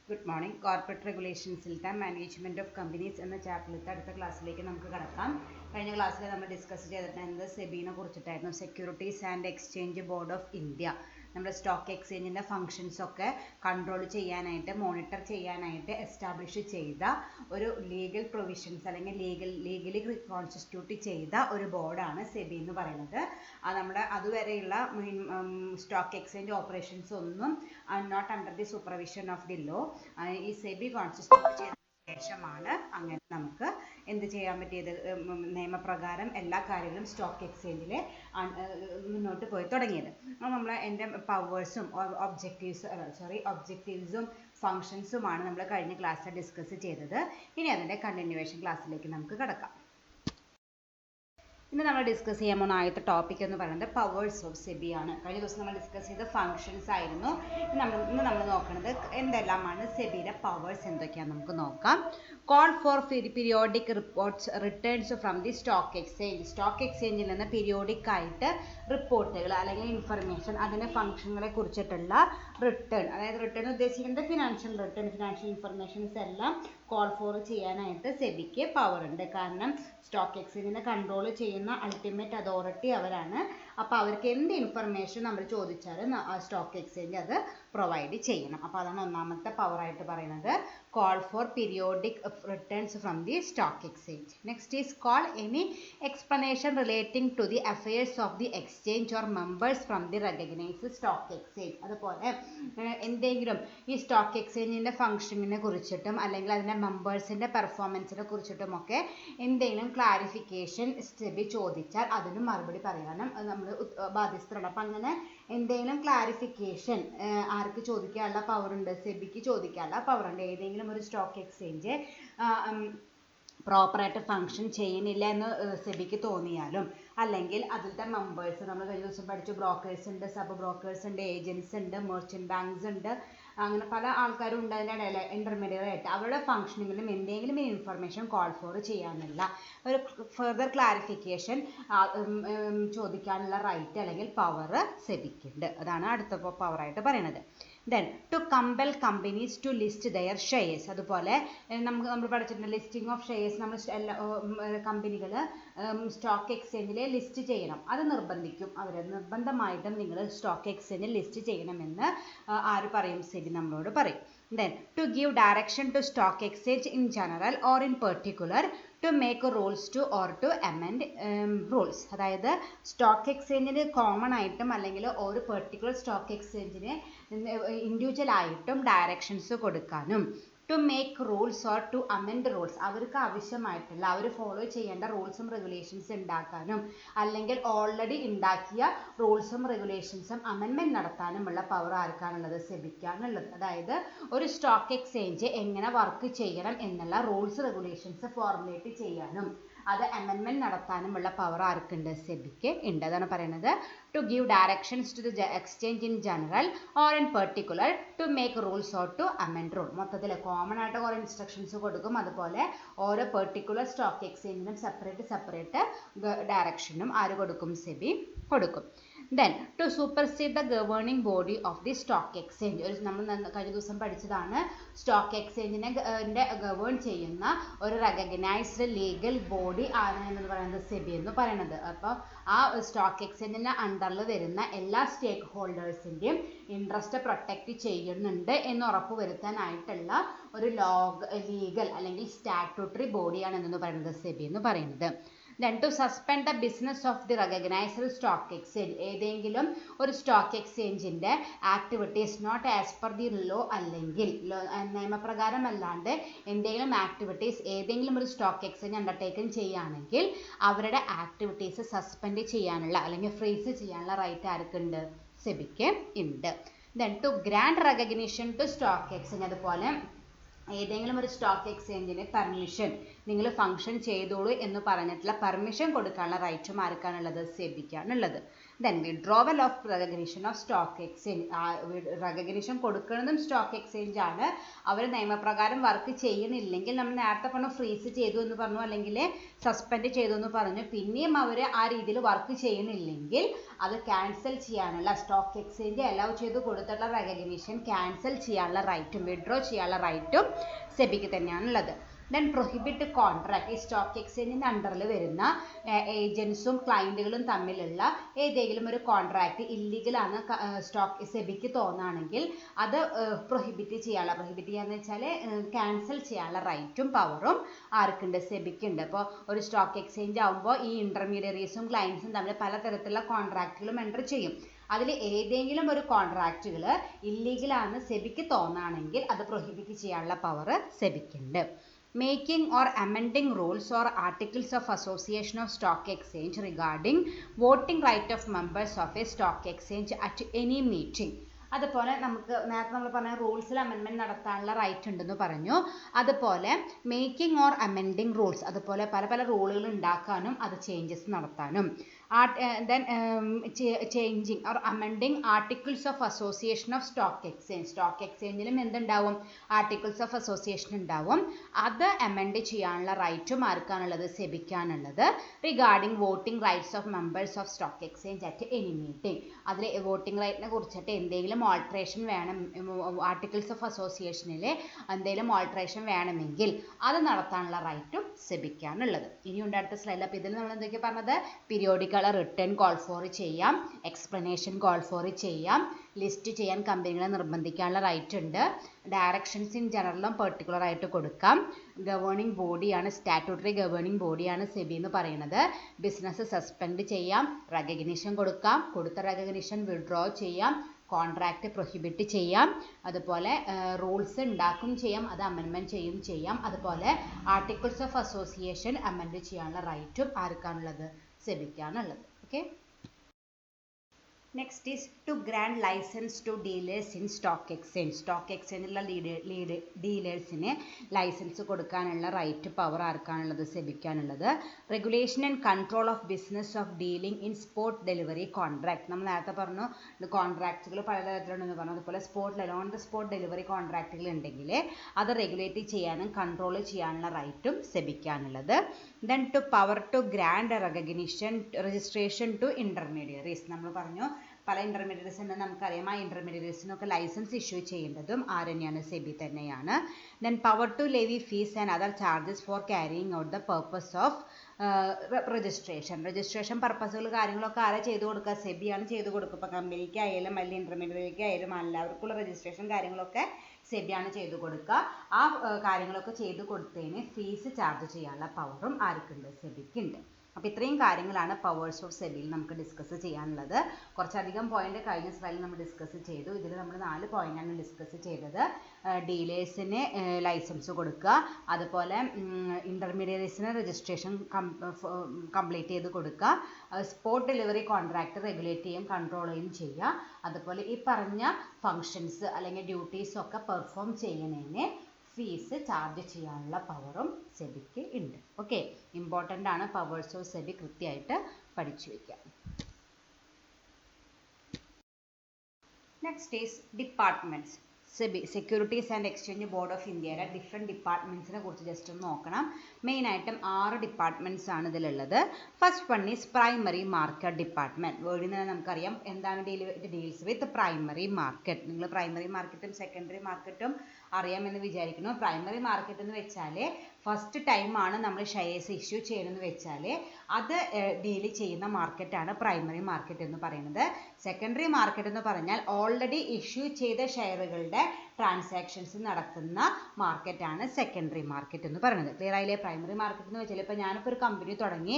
Good morning. Corporate റെഗുലേഷൻസിലത്തെ management of companies എന്ന ചാപ്റ്ററിലത്തെ അടുത്ത ക്ലാസ്സിലേക്ക് നമുക്ക് കടക്കാം. കഴിഞ്ഞ ക്ലാസ്സിൽ നമ്മൾ ഡിസ്കസ് ചെയ്തിട്ടുണ്ട് സെബീനെ കുറിച്ചിട്ടായിരുന്നു. Securities and exchange board of India നമ്മുടെ സ്റ്റോക്ക് എക്സ്ചേഞ്ചിൻ്റെ ഫങ്ഷൻസ് ഒക്കെ കൺട്രോൾ ചെയ്യാനായിട്ട്, മോണിറ്റർ ചെയ്യാനായിട്ട് എസ്റ്റാബ്ലിഷ് ചെയ്ത ഒരു ലീഗൽ പ്രൊവിഷൻസ് അല്ലെങ്കിൽ ലീഗലി കോൺസ്റ്റിറ്റ്യൂട്ട് ചെയ്ത ഒരു ബോർഡാണ് സെബി എന്ന് പറയുന്നത്. നമ്മുടെ അതുവരെയുള്ള സ്റ്റോക്ക് എക്സ്ചേഞ്ച് ഓപ്പറേഷൻസ് ഒന്നും not under the supervision of the law. ഈ സെബി കോൺസ്റ്റിറ്റ്യൂട്ട് ചെയ്ത ശേഷമാണ് അങ്ങനെ നമുക്ക് എന്ത് ചെയ്യാൻ പറ്റിയത്, നിയമപ്രകാരം എല്ലാ കാര്യങ്ങളും സ്റ്റോക്ക് എക്സ്ചേഞ്ചിൽ മുന്നോട്ട് പോയി തുടങ്ങിയത്. അപ്പോൾ നമ്മൾ എൻ്റെ പവേഴ്സും ഒബ്ജക്റ്റീവ്സും ഫങ്ഷൻസുമാണ് നമ്മൾ കഴിഞ്ഞ ക്ലാസ്സിൽ ഡിസ്കസ് ചെയ്തത്. ഇനി അതിൻ്റെ കണ്ടിന്യൂവേഷൻ ക്ലാസ്സിലേക്ക് നമുക്ക് കടക്കാം. ഇന്ന് നമ്മൾ ഡിസ്കസ് ചെയ്യാൻ പോകുന്ന ആദ്യത്തെ ടോപ്പിക് എന്ന് പറയുന്നത് പവേഴ്സ് ഓഫ് സെബി ആണ്. കഴിഞ്ഞ ദിവസം നമ്മൾ ഡിസ്കസ് ചെയ്ത ഫങ്ഷൻസ് ആയിരുന്നു. ഇന്ന് നമ്മൾ നോക്കുന്നത് എന്തെല്ലാമാണ് സെബിയുടെ പവേഴ്സ് എന്തൊക്കെയാണെന്ന് നമുക്ക് നോക്കാം. Call for periodic returns from the stock exchange. Stock എക്സ്ചേഞ്ചിൽ നിന്ന് പീരിയോഡിക് ആയിട്ട് റിപ്പോർട്ടുകൾ അല്ലെങ്കിൽ ഇൻഫർമേഷൻ, അതിൻ്റെ ഫങ്ഷനുകളെ കുറിച്ചിട്ടുള്ള റിട്ടേൺ, അതായത് റിട്ടേൺ ഉദ്ദേശിക്കുന്നത് ഫിനാൻഷ്യൽ ഇൻഫർമേഷൻസ് എല്ലാം കോൾ ഫോർ ചെയ്യാനായിട്ട് സെബിക്ക് പവർ ഉണ്ട്. കാരണം സ്റ്റോക്ക് എക്സ്ചേഞ്ചിനെ കൺട്രോൾ ചെയ്യുന്ന അൾട്ടിമേറ്റ് അതോറിറ്റി അവരാണ്. അപ്പോൾ അവർക്ക് എന്ത് ഇൻഫർമേഷൻ നമ്മൾ ചോദിച്ചാലും സ്റ്റോക്ക് എക്സ്ചേഞ്ച് അത് പ്രൊവൈഡ് ചെയ്യണം. അപ്പോൾ അതാണ് ഒന്നാമത്തെ പവറായിട്ട് പറയുന്നത്, call for periodic returns from the stock exchange. Next is call any explanation relating to the affairs of the exchange or members from the recognised stock exchange. അതുപോലെ എന്തെങ്കിലും ഈ സ്റ്റോക്ക് എക്സ്ചേഞ്ചിൻ്റെ ഫംഗ്ഷനിനെ കുറിച്ചിട്ടും അല്ലെങ്കിൽ അതിൻ്റെ മെമ്പേഴ്സിൻ്റെ പെർഫോമൻസിനെ കുറിച്ചിട്ടുമൊക്കെ എന്തെങ്കിലും ക്ലാരിഫിക്കേഷൻ സെബി ചോദിച്ചാൽ അതിനും മറുപടി പറയാനും നമ്മൾ ബാധ്യസ്ഥരാണ്. അപ്പം അങ്ങനെ എന്തെങ്കിലും ക്ലാരിഫിക്കേഷൻ ആർക്ക് ചോദിക്കാനുള്ള പവറുണ്ട്? സെബിക്ക് ചോദിക്കാനുള്ള പവറുണ്ട്. ഏതെങ്കിലും ഒരു സ്റ്റോക്ക് എക്സ്ചേഞ്ച് പ്രോപ്പറായിട്ട് ഫങ്ഷൻ ചെയ്യുന്നില്ല എന്ന് സെബിക്ക് തോന്നിയാലും, അല്ലെങ്കിൽ അതിലത്തെ മെമ്പേഴ്സ്, നമ്മൾ കഴിഞ്ഞ ദിവസം പഠിച്ചു, ബ്രോക്കേഴ്സ് ഉണ്ട്, സബ് ബ്രോക്കേഴ്സ് ഉണ്ട്, ഏജൻസ് ഉണ്ട്, മെർച്ചൻ്റ് ബാങ്ക്സ് ഉണ്ട്, അങ്ങനെ പല ആൾക്കാരും ഉണ്ട് അതിൻ്റെ ഇടയിൽ ഇൻ്റർമീഡിയറ്റ് ആയിട്ട്. അവരുടെ ഫങ്ഷനിങ്ങിലും എന്തെങ്കിലും ഇൻഫർമേഷൻ കോൾ ഫോർ ചെയ്യാനുള്ള ഒരു ഫെർദർ ക്ലാരിഫിക്കേഷൻ ചോദിക്കാനുള്ള റൈറ്റ് അല്ലെങ്കിൽ പവർ സെബിക്കുണ്ട്. അതാണ് അടുത്ത പവറായിട്ട് പറയുന്നത്. Then to compel companies to list their shares. അതുപോലെ നമ്മൾ പഠിച്ചിട്ടുണ്ട് ലിസ്റ്റിംഗ് ഓഫ് ഷെയർസ്. നമ്മൾ കമ്പനികൾ സ്റ്റോക്ക് എക്സ്ചേഞ്ചിൽ ലിസ്റ്റ് ചെയ്യണം, അത് നിർബന്ധിക്കും അവർ. നിർബന്ധമായിട്ടും നിങ്ങൾ സ്റ്റോക്ക് എക്സ്ചേഞ്ചിൽ ലിസ്റ്റ് ചെയ്യണമെന്ന് ആര് പറയും? സെബി നമ്മളോട് പറയും. Then to give direction to stock exchange in general or in particular to make rules to or to amend rules. അതായത് സ്റ്റോക്ക് എക്സ്ചേഞ്ചിന് കോമൺ ആയിട്ടും അല്ലെങ്കിൽ ഒരു പെർട്ടിക്കുലർ സ്റ്റോക്ക് എക്സ്ചേഞ്ചിന് ഇൻഡിവിജ്വൽ ആയിട്ടും ഡയറക്ഷൻസ് കൊടുക്കാനും, to make rules or to amend rules, അവർക്ക് ആവശ്യമായിട്ടുള്ള അവർ ഫോളോ ചെയ്യേണ്ട റൂൾസും റെഗുലേഷൻസ് ഉണ്ടാക്കാനും, അല്ലെങ്കിൽ ഓൾറെഡി ഉണ്ടാക്കിയ റൂൾസും റെഗുലേഷൻസും അമെൻമെൻറ്റ് നടത്താനുമുള്ള പവർ ആർക്കാണുള്ളത്? സെബിക്കാണുള്ളത്. അതായത് ഒരു സ്റ്റോക്ക് എക്സ്ചേഞ്ച് എങ്ങനെ വർക്ക് ചെയ്യണം എന്നുള്ള റൂൾസ് റെഗുലേഷൻസ് ഫോർമുലേറ്റ് ചെയ്യാനും അത് അമെൻമെൻറ്റ് നടത്താനുമുള്ള പവർ ആർക്കുണ്ട്? സെബിക്ക് ഉണ്ട്. അതാണ് പറയുന്നത് to give directions to the exchange in general or in particular to make rules or to amend rule. മൊത്തത്തിൽ കോമൺ ആയിട്ട് കുറേ ഇൻസ്ട്രക്ഷൻസ് കൊടുക്കും. അതുപോലെ ഓരോ പെർട്ടിക്കുലർ സ്റ്റോക്ക് എക്സ്ചേഞ്ചിനും സെപ്പറേറ്റ് ഡയറക്ഷനും ആര് കൊടുക്കും? സെബി കൊടുക്കും. Then to supersede the governing body of the stock exchange. നമ്മൾ കഴിഞ്ഞ ദിവസം പഠിച്ചതാണ് സ്റ്റോക്ക് എക്സ്ചേഞ്ചിനെ ഗവേൺ ചെയ്യുന്ന ഒരു റെക്കഗ്നൈസ്ഡ് ലീഗൽ ബോഡി ആണ് എന്ന് പറയുന്നത് സെബി എന്ന് പറയുന്നത്. അപ്പോൾ ആ സ്റ്റോക്ക് എക്സ്ചേഞ്ചിൻ്റെ അണ്ടറിൽ വരുന്ന എല്ലാ സ്റ്റേക്ക് ഹോൾഡേഴ്സിൻ്റെയും ഇൻട്രസ്റ്റ് പ്രൊട്ടക്റ്റ് ചെയ്യുന്നുണ്ട് എന്ന് ഉറപ്പുവരുത്താനായിട്ടുള്ള ഒരു ലീഗൽ അല്ലെങ്കിൽ സ്റ്റാറ്റ്യൂട്ടറി ബോഡിയാണ് എന്ന് പറയുന്നത് സെബി എന്ന് പറയുന്നത്. Then to suspend the business of the recognized stock exchange. ഏതെങ്കിലും ഒരു സ്റ്റോക്ക് എക്സ്ചേഞ്ചിൻ്റെ activities not as per the law, അല്ലെങ്കിൽ നിയമപ്രകാരം അല്ലാണ്ട് എന്തെങ്കിലും ആക്ടിവിറ്റീസ് ഏതെങ്കിലും ഒരു സ്റ്റോക്ക് എക്സ്ചേഞ്ച് അണ്ടർടേക്കൻ ചെയ്യുകയാണെങ്കിൽ അവരുടെ ആക്ടിവിറ്റീസ് സസ്പെൻഡ് ചെയ്യാനുള്ള അല്ലെങ്കിൽ ഫ്രീസ് ചെയ്യാനുള്ള റൈറ്റ് ആർക്കുണ്ട്? സെബിക്ക് ഉണ്ട്. Then to grant recognition to stock exchange. അതുപോലെ ഏതെങ്കിലും ഒരു സ്റ്റോക്ക് എക്സ്ചേഞ്ചിന് പെർമിഷൻ നിങ്ങൾ ഫംഗ്ഷൻ ചെയ്തോളൂ എന്ന് പറഞ്ഞിട്ടുള്ള പെർമിഷൻ കൊടുക്കാനുള്ള റൈറ്റും ആർക്കാണുള്ളത്? സെബിക്കാണുള്ളത്. Then withdrawal of recognition of stock exchange. Recognition കൊടുക്കുന്നതും സ്റ്റോക്ക് എക്സ്ചേഞ്ച് ആണ്. അവർ നിയമപ്രകാരം വർക്ക് ചെയ്യുന്നില്ലെങ്കിൽ, നമ്മൾ നേരത്തെ പറഞ്ഞു ഫ്രീസ് ചെയ്തു എന്ന് പറഞ്ഞു, അല്ലെങ്കിൽ സസ്പെൻഡ് ചെയ്തു എന്ന് പറഞ്ഞു, പിന്നെയും അവർ ആ രീതിയിൽ വർക്ക് ചെയ്യുന്നില്ലെങ്കിൽ അത് ക്യാൻസൽ ചെയ്യാനുള്ള, സ്റ്റോക്ക് എക്സ്ചേഞ്ച് അലൗ ചെയ്ത് കൊടുത്തിട്ടുള്ള റെക്കഗ്നിഷൻ ക്യാൻസൽ ചെയ്യാനുള്ള റൈറ്റും വിഡ്രോ ചെയ്യാനുള്ള റൈറ്റും സെബിക്ക് തന്നെയാണുള്ളത്. Then prohibit contract. ഈ സ്റ്റോക്ക് എക്സ്ചേഞ്ചിൻ്റെ അണ്ടറിൽ വരുന്ന ഏജൻസും ക്ലയൻറ്റുകളും തമ്മിലുള്ള ഏതെങ്കിലും ഒരു കോൺട്രാക്ട് ഇല്ലീഗലാണ് സെബിക്ക് തോന്നുകയാണെങ്കിൽ അത് പ്രൊഹിബിറ്റ് ചെയ്യാന്ന് വെച്ചാൽ ക്യാൻസൽ ചെയ്യാനുള്ള റൈറ്റും പവറും ആർക്കുണ്ട്? സെബിക്കുണ്ട്. അപ്പോൾ ഒരു സ്റ്റോക്ക് എക്സ്ചേഞ്ച് ആകുമ്പോൾ ഈ ഇൻ്റർമീഡിയറീസും ക്ലയൻസും തമ്മിൽ പലതരത്തിലുള്ള കോൺട്രാക്റ്റുകളും എൻ്റർ ചെയ്യും. അതിൽ ഏതെങ്കിലും ഒരു കോൺട്രാക്റ്റുകൾ ഇല്ലീഗലാണ് സെബിക്ക് തോന്നുകയാണെങ്കിൽ അത് പ്രൊഹിബിറ്റ് ചെയ്യാനുള്ള power സെബിക്കുണ്ട്. Making or amending rules or articles of association of stock exchange regarding voting right of members of a stock exchange at any meeting. അതുപോലെ നമുക്ക് നേരത്തെ നമ്മൾ പറഞ്ഞ റൂൾസിൽ അമെൻമെൻറ്റ് നടത്താനുള്ള റൈറ്റ് ഉണ്ടെന്ന് പറഞ്ഞു. അതുപോലെ മേക്കിംഗ് ഓർ അമെൻഡിങ് റൂൾസ്, അതുപോലെ പല പല റൂളുകൾ ഉണ്ടാക്കാനും അത് ചേഞ്ചസ് നടത്താനും. Then changing or amending articles of association of stock exchange. Stock എക്സ്ചേഞ്ചിലും എന്തുണ്ടാവും? ആർട്ടിക്കിൾസ് ഓഫ് അസോസിയേഷൻ ഉണ്ടാവും. അത് അമെൻഡ് ചെയ്യാനുള്ള റൈറ്റും ആർക്കാണുള്ളത്? സെബിക്കാണുള്ളത്. Regarding voting rights of members of stock exchange at any meeting. അതിൽ വോട്ടിംഗ് റൈറ്റിനെ കുറിച്ചിട്ട് എന്തെങ്കിലും ഓൾട്രേഷൻ വേണം, ആർട്ടിക്കിൾസ് ഓഫ് അസോസിയേഷനിൽ എന്തെങ്കിലും ഓൾട്രേഷൻ വേണമെങ്കിൽ അത് നടത്താനുള്ള റൈറ്റും സെബിക്കാണുള്ളത്. ഇനിയുണ്ട് അടുത്ത സ്ലൈഡിൽ. അപ്പോൾ ഇതിൽ നമ്മൾ എന്തൊക്കെയാണ് പറഞ്ഞത്? പീരിയോഡിക്കൽ റിട്ടേൺ കോൾ ഫോർ ചെയ്യാം, എക്സ്പ്ലനേഷൻ കോൾ ഫോർ ചെയ്യാം, ലിസ്റ്റ് ചെയ്യാൻ കമ്പനികളെ നിർബന്ധിക്കാനുള്ള റൈറ്റ് ഉണ്ട്, ഡയറക്ഷൻസ് ഇൻ ജനറലും പെർട്ടിക്കുലർ ആയിട്ട് കൊടുക്കാം, ഗവേണിംഗ് ബോഡിയാണ്, സ്റ്റാറ്റ്യൂട്ടറി ഗവേണിംഗ് ബോഡിയാണ് സെബി എന്ന് പറയുന്നത്, ബിസിനസ് സസ്പെൻഡ് ചെയ്യാം, റെക്കഗ്നിഷൻ കൊടുക്കാം, കൊടുത്ത റെക്കഗ്നിഷൻ വിഡ്രോ ചെയ്യാം, കോൺട്രാക്റ്റ് പ്രൊഹിബിറ്റ് ചെയ്യാം, അതുപോലെ റൂൾസ് ഉണ്ടാക്കും ചെയ്യാം, അത് അമെൻമെൻറ്റ് ചെയ്യാം, അതുപോലെ ആർട്ടിക്കിൾസ് ഓഫ് അസോസിയേഷൻ അമെൻഡ് ചെയ്യാനുള്ള റൈറ്റും ആർക്കാണുള്ളത്? സെബിക്കാണുള്ളത്. Okay. Next is to grant licence to dealers in stock exchange. Stock എക്സ്ചേഞ്ചിലുള്ള ഡീലേഴ്സിന് ലൈസൻസ് കൊടുക്കാനുള്ള റൈറ്റ് പവർ ആർക്കാണുള്ളത്? സെബിക്കാണുള്ളത്. Regulation and control of business of dealing in spot delivery contract. നമ്മൾ നേരത്തെ പറഞ്ഞു കോൺട്രാക്റ്റുകൾ പലതരത്തിലുണ്ടെന്ന് പറഞ്ഞു. അതുപോലെ ഓൺ ദ സ്പോട്ട് ഡെലിവറി കോൺട്രാക്റ്റുകൾ ഉണ്ടെങ്കിൽ അത് റെഗുലേറ്റ് ചെയ്യാനും കൺട്രോൾ ചെയ്യാനുള്ള റൈറ്റും സെബിക്കാണുള്ളത്. Then to power to grant recognition registration to intermediaries. നമ്മൾ പറഞ്ഞു പല ഇൻ്റർമീഡിയറീസ് ഉണ്ടെന്ന് നമുക്കറിയാം. ആ ഇൻ്റർമീഡിയറീസിനൊക്കെ ലൈസൻസ് ഇഷ്യൂ ചെയ്യേണ്ടതും ആര് തന്നെയാണ്? സെബി തന്നെയാണ്. Then power to levy fees and other charges for carrying out the purpose of registration പർപ്പസുകൾ കാര്യങ്ങളൊക്കെ ആരാ ചെയ്തു കൊടുക്കുക? സെബിയാണ് ചെയ്തു കൊടുക്കുക. ഇപ്പോൾ കമ്പനിക്കായാലും അല്ലെങ്കിൽ ഇൻ്റർമീഡിയറിക്കായാലും എല്ലാവർക്കുള്ള രജിസ്ട്രേഷൻ കാര്യങ്ങളൊക്കെ സെബിയാണ് ചെയ്തു കൊടുക്കുക. ആ കാര്യങ്ങളൊക്കെ ചെയ്തു കൊടുത്തതിന് ഫീസ് ചാർജ് ചെയ്യാനുള്ള പവറും ആർക്കുണ്ട്? സെബിക്കുണ്ട്. അപ്പോൾ ഇത്രയും കാര്യങ്ങളാണ് പവേഴ്സ് ഓഫ് സെബിയിൽ നമുക്ക് ഡിസ്കസ് ചെയ്യാനുള്ളത്. കുറച്ചധികം പോയിന്റ് കഴിഞ്ഞ സ്ലൈഡിൽ നമ്മൾ ഡിസ്കസ് ചെയ്തു. ഇതിൽ നമ്മൾ 4 പോയിന്റാണ് ഡിസ്കസ് ചെയ്തത്. ഡീലേഴ്സിന് ലൈസൻസ് കൊടുക്കുക, അതുപോലെ ഇൻ്റർമീഡിയറീസിന് രജിസ്ട്രേഷൻ കംപ്ലീറ്റ് ചെയ്ത് കൊടുക്കുക, സ്പോട്ട് ഡെലിവറി കോൺട്രാക്ട് റെഗുലേറ്റ് ചെയ്യും കൺട്രോൾ ചെയ്യും ചെയ്യുക, അതുപോലെ ഈ പറഞ്ഞ ഫങ്ഷൻസ് അല്ലെങ്കിൽ ഡ്യൂട്ടീസ് ഒക്കെ പെർഫോം ചെയ്യുന്നതിന് ഫീസ് ചാർജ് ചെയ്യാനുള്ള പവറും സെബിക്ക് ഉണ്ട്. ഓക്കെ, ഇമ്പോർട്ടൻ്റ് ആണ്. പവേഴ്സ് ഓഫ് സെബി കൃത്യമായിട്ട് പഠിച്ചു വയ്ക്കാം. Next is departments. SEBI securities and exchange board of ഇന്ത്യയുടെ ഡിഫറെൻറ്റ് ഡിപ്പാർട്ട്മെൻറ്റ്സിനെ കുറിച്ച് ജസ്റ്റ് ഒന്ന് നോക്കണം. മെയിനായിട്ടും 6 ഡിപ്പാർട്ട്മെൻറ്റ്സ് ആണ് ഇതിലുള്ളത്. First one is primary market department. വേർഡിൽ നിന്ന് നമുക്കറിയാം എന്താണ് ഡീൽസ് വിത്ത് പ്രൈമറി മാർക്കറ്റ്. നിങ്ങൾ പ്രൈമറി മാർക്കറ്റും സെക്കൻഡറി മാർക്കറ്റും അറിയാമെന്ന് വിചാരിക്കുന്നു. പ്രൈമറി മാർക്കറ്റ് എന്ന് വെച്ചാൽ ഫസ്റ്റ് ടൈമാണ് നമ്മൾ ഷെയർസ് ഇഷ്യൂ ചെയ്യണമെന്ന് വെച്ചാൽ അത് ഡീൽ ചെയ്യുന്ന മാർക്കറ്റാണ് പ്രൈമറി മാർക്കറ്റ് എന്ന് പറയുന്നത്. സെക്കൻഡറി മാർക്കറ്റ് എന്ന് പറഞ്ഞാൽ ഓൾറെഡി ഇഷ്യൂ ചെയ്ത ഷെയറുകളുടെ ട്രാൻസാക്ഷൻസ് നടക്കുന്ന മാർക്കറ്റാണ് സെക്കൻഡറി മാർക്കറ്റ് എന്ന് പറയുന്നത്. ക്ലിയർ ആയില്ലേ? പ്രൈമറി മാർക്കറ്റ് എന്ന് വെച്ചാൽ ഇപ്പോൾ ഞാനിപ്പോൾ ഒരു കമ്പനി തുടങ്ങി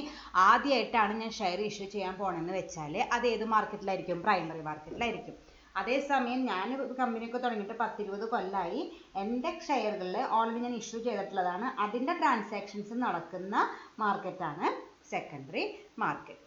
ആദ്യമായിട്ടാണ് ഞാൻ ഷെയർ ഇഷ്യൂ ചെയ്യാൻ പോകണമെന്ന് വെച്ചാൽ അത് ഏത് മാർക്കറ്റിലായിരിക്കും? പ്രൈമറി മാർക്കറ്റിലായിരിക്കും. അതേസമയം ഞാൻ കമ്പനിയൊക്കെ തുടങ്ങിയിട്ട് 10-20 കൊല്ലമായി. എൻ്റെ ഷെയറുകളിൽ ഓൾറെഡി ഞാൻ ഇഷ്യൂ ചെയ്തിട്ടുള്ളതാണ്. അതിൻ്റെ ട്രാൻസാക്ഷൻസ് നടക്കുന്ന മാർക്കറ്റാണ് സെക്കൻഡറി മാർക്കറ്റ്.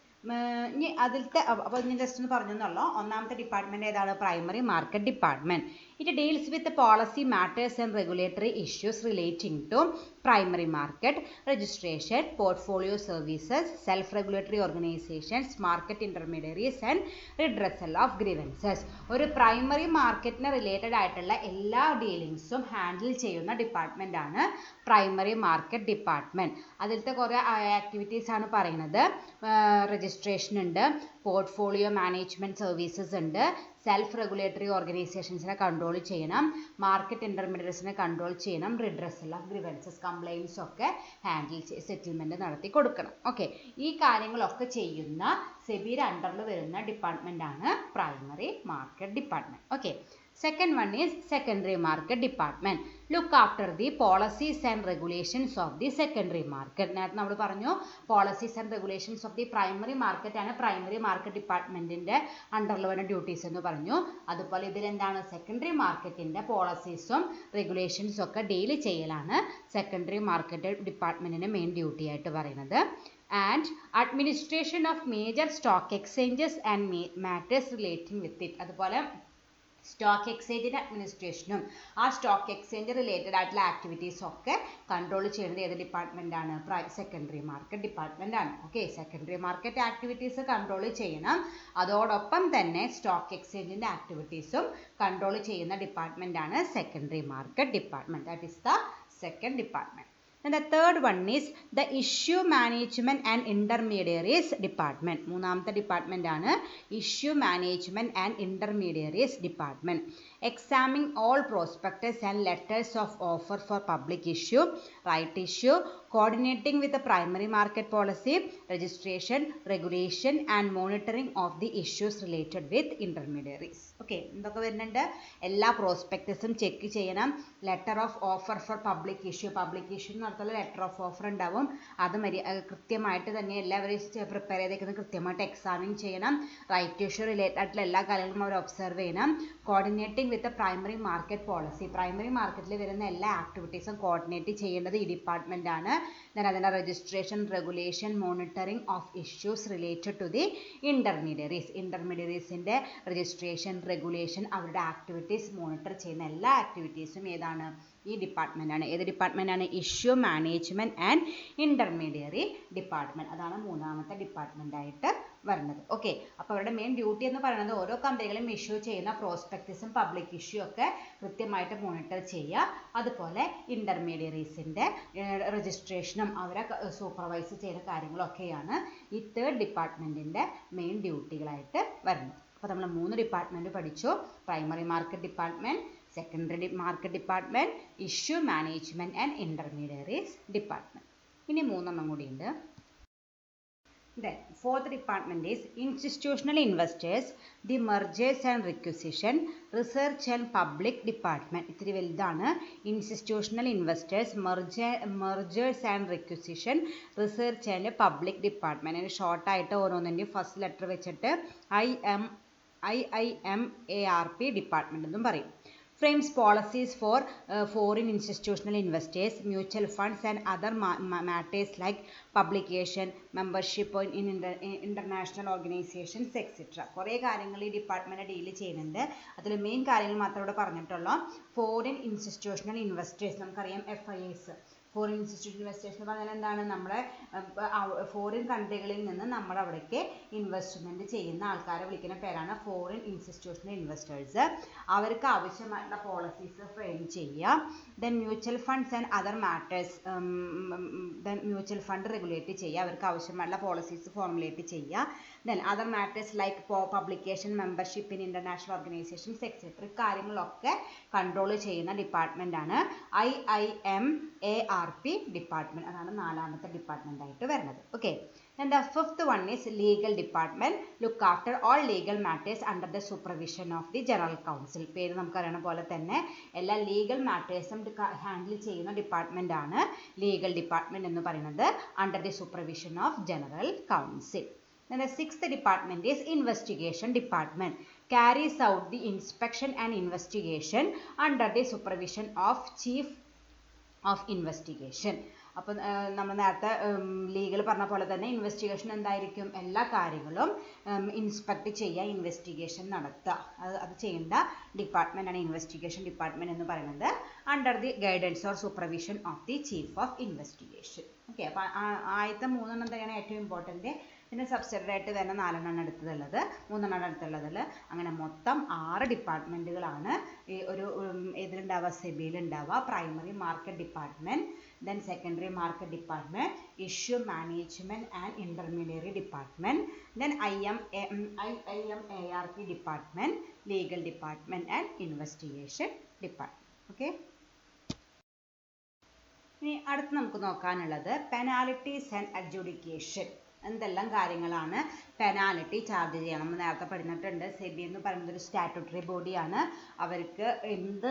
ഇനി അതിലത്തെ അപ്പോൾ ഞാൻ ജസ്റ്റ് ഒന്ന് പറഞ്ഞെന്നുള്ളൂ. ഒന്നാമത്തെ ഡിപ്പാർട്ട്മെൻറ്റ് ഏതാണ്? Primary market department. It deals with the policy matters and regulatory issues relating to primary market, registration, portfolio services, self-regulatory organizations, market intermediaries and redressal of grievances. ഒരു primary മാർക്കറ്റിന് related ആയിട്ടുള്ള എല്ലാ ഡീലിങ്സും handle ചെയ്യുന്ന department ആണ് primary market department. അതിലത്തെ കുറേ activities ആണ് പറയുന്നത്. Registration ഉണ്ട്, പോർട്ട്ഫോളിയോ മാനേജ്മെന്റ് സർവീസസ് ഉണ്ട്, സെൽഫ് റെഗുലേറ്ററി ഓർഗനൈസേഷൻസിനെ കൺട്രോൾ ചെയ്യണം, മാർക്കറ്റ് ഇന്റർമീഡിയറ്റ്സിനെ കൺട്രോൾ ചെയ്യണം, റിഡ്രസൽ ഓഫ് ഗ്രീവൻസസ് കംപ്ലൈൻസ് ഒക്കെ ഹാൻഡിൽ സെറ്റിൽമെന്റ് നടത്തി കൊടുക്കണം. ഓക്കെ, ഈ കാര്യങ്ങളൊക്കെ ചെയ്യുന്ന സെബിയുടെ അണ്ടറിൽ വരുന്ന ഡിപ്പാർട്ട്മെന്റ് ആണ് primary market department. Okay, second one is secondary market department. Look after the policies and regulations of the secondary market. നേരത്തെ നമ്മൾ പറഞ്ഞു policies and regulations of the primary market ആണ് primary market ഡിപ്പാർട്ട്മെന്റിന്റെ അണ്ടറിൽ വരുന്ന ഡ്യൂട്ടീസ് എന്ന് പറഞ്ഞു. അതുപോലെ ഇതിൽ എന്താണ് സെക്കൻഡറി മാർക്കറ്റിന്റെ പോളിസീസും റെഗുലേഷൻസും ഒക്കെ ഡീൽ ചെയ്യലാണ് സെക്കൻഡറി മാർക്കറ്റ് ഡിപ്പാർട്ട്മെന്റിന്റെ മെയിൻ ഡ്യൂട്ടി ആയിട്ട് പറയുന്നത്. And administration of major stock exchanges and matters relating with it. അതുപോലെ സ്റ്റോക്ക് എക്സ്ചേഞ്ചിൻ്റെ അഡ്മിനിസ്ട്രേഷനും ആ സ്റ്റോക്ക് എക്സ്ചേഞ്ച് റിലേറ്റഡ് ആയിട്ടുള്ള ആക്ടിവിറ്റീസും ഒക്കെ കൺട്രോൾ ചെയ്യുന്നത് ഏത് ഡിപ്പാർട്ട്മെന്റ് ആണ്? സെക്കൻഡറി മാർക്കറ്റ് ഡിപ്പാർട്ട്മെന്റ് ആണ്. Okay, secondary market activities control ചെയ്യണം, അതോടൊപ്പം തന്നെ സ്റ്റോക്ക് എക്സ്ചേഞ്ചിൻ്റെ ആക്ടിവിറ്റീസും കൺട്രോൾ ചെയ്യുന്ന ഡിപ്പാർട്ട്മെന്റ് ആണ് secondary market department. That is the second department. And the third one is the issue management and intermediaries department. മൂന്നാമത്തെ department ആണ് issue management and intermediaries department. Examining all prospectus and letters of offer for public issue, right issue, coordinating with the primary market policy, registration, regulation and monitoring of the issues related with intermediaries. Okay, എന്തൊക്കെ വരുന്നുണ്ട്? എല്ലാ പ്രോസ്പെക്ടസും check ചെയ്യണം, letter of offer for public issue നടത്തുന്ന letter of offer ഉണ്ടാവും, അത് കൃത്യമായിട്ട് തന്നെ എല്ലാവരും പ്രിപ്പയർ ചെയ്തേക്കുന്നത് കൃത്യമായിട്ട് എക്സാമിൻ ചെയ്യണം, റൈറ്റ് ഇഷ്യൂ റിലേറ്റഡ് ആയിട്ടുള്ള എല്ലാ കാര്യങ്ങളും അവർ ഒബ്സർവ് ചെയ്യണം, കോർഡിനേറ്റിംഗ് വിത്ത് പ്രൈമറി മാർക്കറ്റ് പോളിസി, പ്രൈമറി മാർക്കറ്റിൽ വരുന്ന എല്ലാ ആക്ടിവിറ്റീസും കോർഡിനേറ്റ് ചെയ്യേണ്ടത് ഈ ഡിപ്പാർട്ട്മെന്റ് ആണ്. then അതിൻ്റെ registration, regulation, monitoring of issues related to the ഇന്റർമീഡിയറീസിൻ്റെ രജിസ്ട്രേഷൻ, റെഗുലേഷൻ, അവരുടെ ആക്ടിവിറ്റീസ് മോണിറ്റർ ചെയ്യുന്ന എല്ലാ ആക്ടിവിറ്റീസും ഏതാണ്? ഈ ഡിപ്പാർട്ട്മെന്റ് ആണ്. ഏത് ഡിപ്പാർട്ട്മെന്റ് ആണ്? Issue management and intermediary department. അതാണ് മൂന്നാമത്തെ ഡിപ്പാർട്ട്മെന്റ് ആയിട്ട് വരുന്നത്. ഓക്കെ, അപ്പോൾ അവരുടെ മെയിൻ ഡ്യൂട്ടി എന്ന് പറയുന്നത് ഓരോ കമ്പനികളും ഇഷ്യൂ ചെയ്യുന്ന പ്രോസ്പെക്ടസും പബ്ലിക് ഇഷ്യൂ ഒക്കെ കൃത്യമായിട്ട് മോണിറ്റർ ചെയ്യുക, അതുപോലെ ഇന്റർമീഡിയറീസിന്റെ രജിസ്ട്രേഷനും അവരെ സൂപ്പർവൈസ് ചെയ്യുന്ന കാര്യങ്ങളൊക്കെയാണ് ഈ തേർഡ് ഡിപ്പാർട്ട്മെന്റിന്റെ മെയിൻ ഡ്യൂട്ടികളായിട്ട് വരുന്നത്. അപ്പോൾ നമ്മൾ 3 ഡിപ്പാർട്ട്മെന്റ് പഠിച്ചു. Primary market department, secondary market department, issue management and intermediaries department. ഇനി 3 കൂടി ഉണ്ട്. Then fourth department is institutional investors, the mergers and requisition, research and public department. ഇത്തിരി വലുതാണ്. institutional investors, mergers and requisition, research and public department. അതിന് short ആയിട്ട് ഓരോന്നിൻ്റെയും first letter വെച്ചിട്ട് IIMARP department എന്നും പറയും. Frames policies for foreign institutional investors, mutual funds and other matters like publication, membership in international organizations, etc. കുറേ കാര്യങ്ങൾ ഈ department deal ചെയ്യുന്നുണ്ട്. അതിൽ മെയിൻ കാര്യങ്ങൾ മാത്രം ഇവിടെ പറഞ്ഞിട്ടുള്ളൂ. ഫോറിൻ ഇൻസ്റ്റിറ്റ്യൂഷണൽ ഇൻവെസ്റ്റേഴ്സ്, നമുക്കറിയാം FIIs, ഫോറിൻ ഇൻസ്റ്റിറ്റ്യൂഷൻ ഇൻവെസ്റ്റേഴ്സ് എന്ന് പറഞ്ഞാൽ എന്താണ്? നമ്മുടെ ഫോറിൻ കൺട്രികളിൽ നിന്ന് നമ്മുടെ അവിടേക്ക് ഇൻവെസ്റ്റ്മെന്റ് ചെയ്യുന്ന ആൾക്കാരെ വിളിക്കുന്ന പേരാണ് ഫോറിൻ ഇൻസ്റ്റിറ്റ്യൂഷണൽ ഇൻവെസ്റ്റേഴ്സ്. അവർക്ക് ആവശ്യമായിട്ടുള്ള പോളിസീസ് ഫ്രെയിം ചെയ്യുക. Then mutual funds and other matters, then mutual fund regulate ചെയ്യുക, അവർക്ക് ആവശ്യമായിട്ടുള്ള പോളിസീസ് ഫോർമുലേറ്റ് ചെയ്യുക. Then other matters like publication, membership in international organisations etcetera കാര്യങ്ങളൊക്കെ കൺട്രോൾ ചെയ്യുന്ന ഡിപ്പാർട്ട്മെന്റ് ആണ് IIMARP ഡിപ്പാർട്ട്മെന്റ്. അതാണ് 4ാമത്തെ ഡിപ്പാർട്ട്മെന്റ് ആയിട്ട് വരുന്നത്. Okay, then the 5th one is legal department. Look after all legal matters under the supervision of the general counsel. പേര് നമുക്കറിയണ പോലെ തന്നെ എല്ലാ ലീഗൽ മാറ്റേഴ്സും ഹാൻഡിൽ ചെയ്യുന്ന ഡിപ്പാർട്ട്മെന്റ് ആണ് ലീഗൽ ഡിപ്പാർട്ട്മെന്റ് എന്ന് പറയുന്നത്, under the supervision of general council. Then the 6th department is investigation department. Carries out the inspection and investigation under the supervision of chief of investigation. അപ്പം നമ്മൾ നേരത്തെ legal പറഞ്ഞ പോലെ തന്നെ ഇൻവെസ്റ്റിഗേഷൻ എന്തായിരിക്കും? എല്ലാ കാര്യങ്ങളും ഇൻസ്പെക്ട് ചെയ്യുക, ഇൻവെസ്റ്റിഗേഷൻ നടത്തുക. അത് ചെയ്യേണ്ട ഡിപ്പാർട്ട്മെന്റ് ആണ് ഇൻവെസ്റ്റിഗേഷൻ ഡിപ്പാർട്ട്മെന്റ് എന്ന് പറയുന്നത്, under the guidance or supervision of the chief of investigation. Okay, അപ്പം ആദ്യത്തെ 3 തന്നെയാണ് ഏറ്റവും ഇമ്പോർട്ടൻറ്റ്. പിന്നെ സബ്സിഡറി ആയിട്ട് തന്നെ 4 എടുത്തുള്ളത്, 3 എടുത്തുള്ളതിൽ അങ്ങനെ മൊത്തം 6 ഡിപ്പാർട്ട്മെന്റുകളാണ് ഈ ഒരു ഇതിലുണ്ടാവുക, സെബിയിൽ ഉണ്ടാവുക. Primary market department, then secondary market department, issue management and intermediary department, then IMARP department, legal department and investigation department. Okay, ഇനി അടുത്ത് നമുക്ക് നോക്കാനുള്ളത് പെനാൽറ്റീസ് ആൻഡ് അഡ്ജുഡിക്കേഷൻ. എന്തെല്ലാം കാര്യങ്ങളാണ് പെനാൽറ്റി ചാർജ് ചെയ്യണം? നമ്മൾ നേരത്തെ പഠിച്ചിട്ടുണ്ട്. സെബി എന്ന് പറയുന്നത് ഒരു സ്റ്റാറ്റ്യൂട്ടറി ബോഡിയാണ്. അവർക്ക് എന്ത്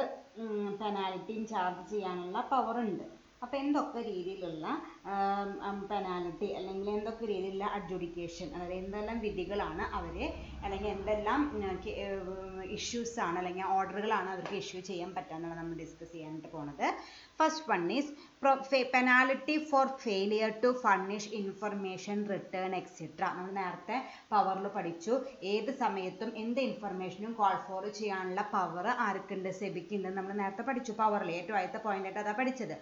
പെനാൽറ്റിയും ചാർജ് ചെയ്യാനുള്ള പവർ ഉണ്ട്. അപ്പോൾ എന്തൊക്കെ രീതിയിലുള്ള പെനാൽറ്റി അല്ലെങ്കിൽ എന്തൊക്കെ രീതിയിലുള്ള അഡ്ജുഡിക്കേഷൻ, അതായത് എന്തെല്ലാം വിധികളാണ് അവരെ അല്ലെങ്കിൽ എന്തെല്ലാം ഇഷ്യൂസ് ആണ് അല്ലെങ്കിൽ ഓർഡറുകളാണ് അവർക്ക് ഇഷ്യൂ ചെയ്യാൻ പറ്റുക നമ്മൾ ഡിസ്കസ് ചെയ്യാനായിട്ട് പോണത്. First one is penalty for failure to furnish information return etcetera. നമ്മൾ നേരത്തെ പവറിൽ പഠിച്ചു, ഏത് സമയത്തും എന്ത് ഇൻഫർമേഷനും കോൾ ഫോർ ചെയ്യാനുള്ള പവർ ആർക്കുണ്ട്? സെബിക്ക് ഉണ്ട്. നമ്മൾ നേരത്തെ പഠിച്ചു പവറിൽ ഏറ്റവും ആദ്യത്തെ പോയിന്റ് ആയിട്ട് അതാ പഠിച്ചത്.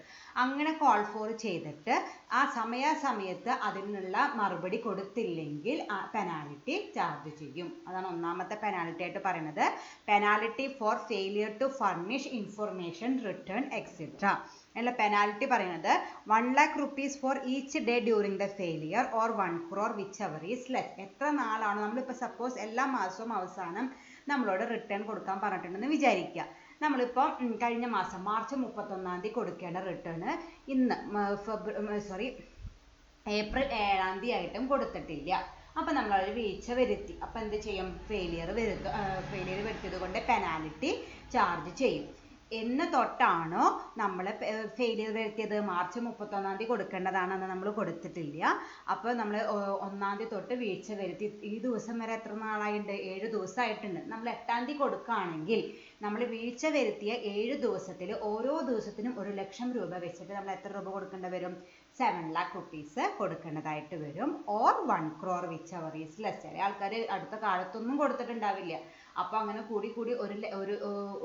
അങ്ങനെ കോൾ ഫോർ ചെയ്തിട്ട് ആ സമയത്ത് അതിനുള്ള മറുപടി കൊടുത്തില്ലെങ്കിൽ പെനാൽറ്റി ചാർജ് ചെയ്യും. അതാണ് ഒന്നാമത്തെ പെനാൽറ്റി ആയിട്ട് പറയുന്നത്, penalty for failure to furnish information return etcetera. അല്ല, പെനാൽറ്റി പറയുന്നത് 1 lakh rupees for each day during the failure or 1 crore whichever is less. എത്ര നാളാണോ, നമ്മളിപ്പോൾ സപ്പോസ് എല്ലാ മാസവും അവസാനം നമ്മളോട് റിട്ടേൺ കൊടുക്കാൻ പറഞ്ഞിട്ടുണ്ടെന്ന് വിചാരിക്കുക. നമ്മളിപ്പോൾ കഴിഞ്ഞ മാസം മാർച്ച് 31 കൊടുക്കേണ്ട റിട്ടേൺ ഇന്ന് ഏപ്രിൽ 7 ആയിട്ടും കൊടുത്തിട്ടില്ല. അപ്പം നമ്മളൊരു വീഴ്ച വരുത്തി. അപ്പം എന്ത് ചെയ്യും? ഫെയിലിയർ വരുത്തിയത് കൊണ്ട് പെനാൽറ്റി ചാർജ് ചെയ്യും. എന്ന് തൊട്ടാണോ നമ്മൾ ഫെയിലിയർ വരുത്തിയത്? മാർച്ച് 31 കൊടുക്കേണ്ടതാണെന്ന് നമ്മൾ കൊടുത്തിട്ടില്ല. അപ്പോൾ നമ്മൾ 1 തൊട്ട് വീഴ്ച വരുത്തി. ഈ ദിവസം വരെ എത്ര നാളായിട്ടുണ്ട്? 7 ദിവസമായിട്ടുണ്ട്. നമ്മൾ 8 കൊടുക്കുകയാണെങ്കിൽ നമ്മൾ വീഴ്ച വരുത്തിയ 7 ദിവസത്തിൽ ഓരോ ദിവസത്തിനും 1 ലക്ഷം രൂപ വെച്ചിട്ട് നമ്മൾ എത്ര രൂപ കൊടുക്കേണ്ടി വരും? 7 lakh rupees കൊടുക്കേണ്ടതായിട്ട് വരും. Or 1 crore whichever is less. ചില ആൾക്കാർ അടുത്ത കാലത്തൊന്നും കൊടുത്തിട്ടുണ്ടാവില്ല. അപ്പോൾ അങ്ങനെ കൂടി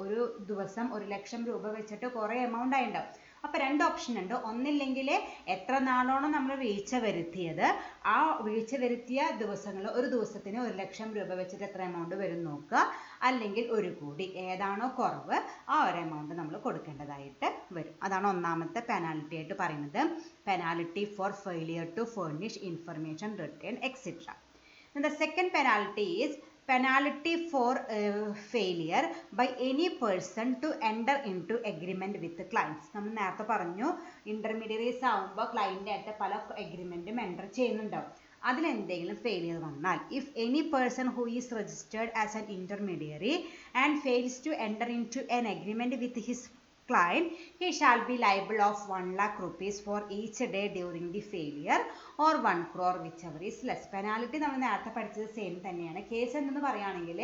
ഒരു ദിവസം 1 ലക്ഷം രൂപ വെച്ചിട്ട് കുറേ എമൗണ്ട് ആയിട്ടുണ്ടാവും. അപ്പോൾ 2 ഓപ്ഷൻ ഉണ്ട്. ഒന്നില്ലെങ്കിൽ എത്ര നാളാണോ നമ്മൾ വീഴ്ച വരുത്തിയത്, ആ വീഴ്ച വരുത്തിയ ദിവസങ്ങളിൽ ഒരു ദിവസത്തിന് 1 ലക്ഷം രൂപ വെച്ചിട്ട് എത്ര എമൗണ്ട് വരും നോക്കുക. അല്ലെങ്കിൽ 1 കോടി, ഏതാണോ കുറവ് ആ ഒരു എമൗണ്ട് നമ്മൾ കൊടുക്കേണ്ടതായിട്ട് വരും. അതാണ് ഒന്നാമത്തെ പെനാൽറ്റി ആയിട്ട് പറയുന്നത്, penalty for failure to furnish information return etcetera. The second penalty is penalty for failure by any person to enter into agreement with clients. നമ്മൾ നേരത്തെ പറഞ്ഞു ഇന്റർമീഡിയറീസ് ആവുമ്പോൾ ക്ലയന്റ് ആയിട്ട് പല എഗ്രിമെന്റും എൻ്റർ ചെയ്യുന്നുണ്ടാവും. അതിലെന്തെങ്കിലും ഫെയിലിയർ വന്നാൽ, if any person who is registered as an intermediary and fails to enter into an agreement with his client, he shall be liable of 1 lakh rupees for each day during the failure or 1 crore whichever is less. Penalty നമ്മൾ നേരത്തെ പഠിച്ചത് same തന്നെയാണ്. Case എന്തെന്ന് പറയുകയാണെങ്കിൽ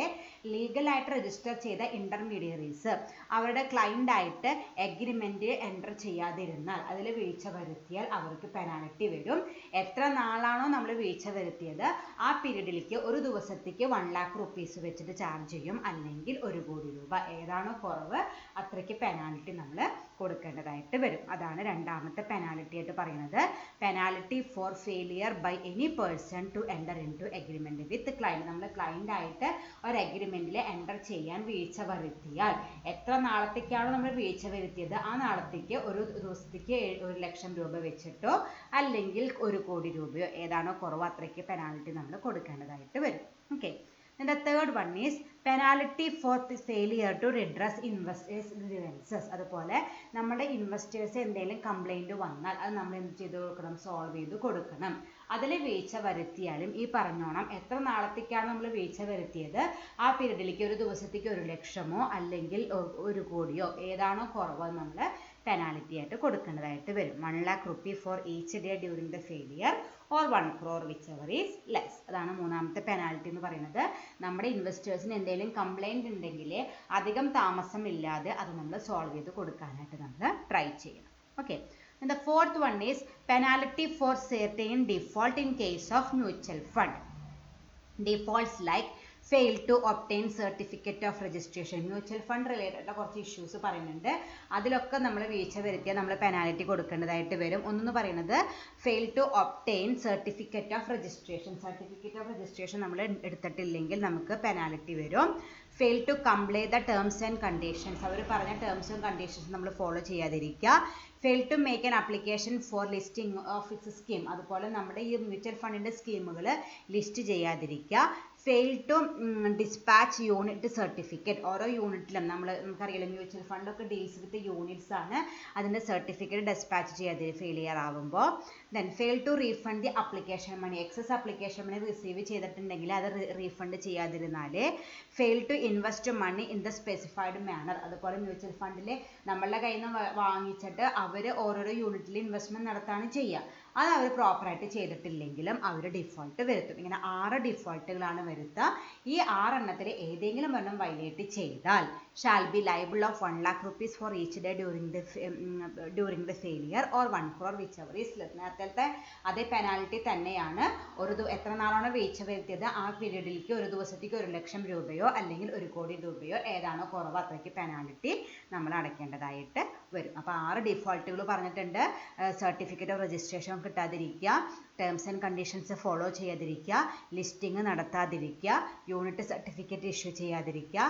ലീഗലായിട്ട് register ചെയ്ത intermediaries അവരുടെ client ആയിട്ട് agreement enter ചെയ്യാതിരുന്നാൽ, അതിൽ വീഴ്ച വരുത്തിയാൽ അവർക്ക് പെനാൽറ്റി വരും. എത്ര നാളാണോ നമ്മൾ വീഴ്ച വരുത്തിയത് ആ പീരീഡിലേക്ക് ഒരു ദിവസത്തേക്ക് 1 lakh rupees വെച്ചിട്ട് ചാർജ് ചെയ്യും, അല്ലെങ്കിൽ 1 കോടി രൂപ, ഏതാണോ കുറവ് അത്രയ്ക്ക് പെനാൽറ്റി നമ്മൾ കൊടുക്കേണ്ടതായിട്ട് വരും. അതാണ് രണ്ടാമത്തെ പെനാൽറ്റി ആയിട്ട് പറയുന്നത്, penalty for failure by any person to enter into agreement with client. നമ്മൾ ക്ലയന്റ് ആയിട്ട് ഒരു എഗ്രിമെന്റിൽ എൻ്റർ ചെയ്യാൻ വീഴ്ച വരുത്തിയാൽ, എത്ര നാളത്തേക്കാണോ നമ്മൾ വീഴ്ച വരുത്തിയത് ആ നാളത്തേക്ക് ഒരു ദിവസത്തേക്ക് 1 ലക്ഷം രൂപ വെച്ചിട്ടോ അല്ലെങ്കിൽ 1 കോടി രൂപയോ, ഏതാണോ കുറവ് അത്രയ്ക്ക് പെനാൽറ്റി നമ്മൾ കൊടുക്കേണ്ടതായിട്ട് വരും. Okay, and the third one is penalty for the failure to redress investors grievances. അതുപോലെ നമ്മുടെ ഇൻവെസ്റ്റേഴ്സ് എന്തെങ്കിലും കംപ്ലൈന്റ് വന്നാൽ അത് നമ്മൾ എന്ത് ചെയ്ത് കൊടുക്കണം? സോൾവ് ചെയ്ത് കൊടുക്കണം. അതിൽ വീഴ്ച വരുത്തിയാലും ഈ പറഞ്ഞോണം എത്ര നാളത്തേക്കാണ് നമ്മൾ വീഴ്ച വരുത്തിയത് ആ പീരീഡിലേക്ക് ഒരു ദിവസത്തേക്ക് 1 ലക്ഷമോ അല്ലെങ്കിൽ 1 കോടിയോ ഏതാണോ കുറവ് നമ്മൾ പെനാൽറ്റി ആയിട്ട് കൊടുക്കേണ്ടതായിട്ട് വരും. 1 lakh rupee for each day during the failure or 1 crore whichever is less. അതാണ് മൂന്നാമത്തെ പെനാൽറ്റി എന്ന് പറയുന്നത്. നമ്മുടെ ഇൻവെസ്റ്റേഴ്സിന് എന്തെങ്കിലും കംപ്ലൈന്റ് ഉണ്ടെങ്കിൽ അധികം താമസമില്ലാതെ അത് നമ്മൾ സോൾവ് ചെയ്ത് കൊടുക്കാനായിട്ട് നമ്മൾ ട്രൈ ചെയ്യണം. Okay, And the fourth one is penalty for certain default in case of mutual fund. Defaults like fail to obtain certificate of registration. Mutual fund related കുറച്ച് ഇഷ്യൂസ് പറയുന്നുണ്ട്. അതിലൊക്കെ നമ്മൾ വീഴ്ച വരുത്തിയാൽ നമ്മൾ പെനാലിറ്റി കൊടുക്കേണ്ടതായിട്ട് വരും. ഒന്നെന്ന് പറയുന്നത് fail to obtain certificate of registration. Certificate of registration നമ്മൾ എടുത്തിട്ടില്ലെങ്കിൽ നമുക്ക് പെനാലിറ്റി വരും. Fail to comply the terms and conditions. അവർ പറഞ്ഞ ടേംസ് ആൻഡ് കണ്ടീഷൻസ് നമ്മൾ ഫോളോ ചെയ്യാതിരിക്കുക. Fail to make an application for listing of its scheme. അതുപോലെ നമ്മുടെ ഈ മ്യൂച്വൽ ഫണ്ടിൻ്റെ സ്കീമുകൾ ലിസ്റ്റ് ചെയ്യാതിരിക്കുക. Fail to dispatch unit certificate. ഓരോ യൂണിറ്റിലും നമുക്കറിയാലോ മ്യൂച്വൽ ഫണ്ടൊക്കെ ഡീൽസ് വിത്ത് യൂണിറ്റ്സ് ആണ്. അതിൻ്റെ സർട്ടിഫിക്കറ്റ് ഡിസ്പാച്ച് ചെയ്യാതെ ഫെയിലിയർ ആവുമ്പോൾ. Then fail to refund the application money. Excess application money receive ചെയ്തിട്ടുണ്ടെങ്കിൽ അത് റീഫണ്ട് ചെയ്യാതിരുന്നാൽ. Fail to invest money in the specified manner. അതുപോലെ മ്യൂച്വൽ ഫണ്ടിൽ നമ്മളുടെ കയ്യിൽ നിന്ന് വാങ്ങിച്ചിട്ട് അവർ ഓരോരോ യൂണിറ്റിൽ ഇൻവെസ്റ്റ്മെൻറ്റ് നടത്താണ് ചെയ്യുക. അത് അവർ പ്രോപ്പറായിട്ട് ചെയ്തിട്ടില്ലെങ്കിലും അവർ ഡിഫോൾട്ട് വരുത്തും. ഇങ്ങനെ 6 ഡിഫോൾട്ടുകളാണ് വരുത്തുക. ഈ 6 എണ്ണത്തിൽ ഏതെങ്കിലും ഒരെണ്ണം വയലേറ്റ് ചെയ്താൽ shall be liable of 1 lakh rupees for each day during the failure or 1 crore whichever is less. നേരത്തെ അതേ പെനാൽറ്റി തന്നെയാണ്. എത്ര നാളാണോ വീഴ്ച വരുത്തിയത് ആ പീരീഡിലേക്ക് ഒരു ദിവസത്തേക്ക് 1 ലക്ഷം രൂപയോ അല്ലെങ്കിൽ 1 കോടി രൂപയോ ഏതാണോ കുറവ് അത്രയ്ക്ക് പെനാൽറ്റി നമ്മൾ അടയ്ക്കേണ്ടതായിട്ട് വരും. അപ്പോൾ 6 ഡിഫോൾട്ടുകൾ പറഞ്ഞിട്ടുണ്ട്. സർട്ടിഫിക്കറ്റ് ഓഫ് രജിസ്ട്രേഷൻ കിട്ടാതിരിക്കുക, ടേംസ് ആൻഡ് കണ്ടീഷൻസ് ഫോളോ ചെയ്യാതിരിക്കുക, ലിസ്റ്റിംഗ് നടത്താതിരിക്കുക, യൂണിറ്റ് സർട്ടിഫിക്കറ്റ് ഇഷ്യൂ ചെയ്യാതിരിക്കുക,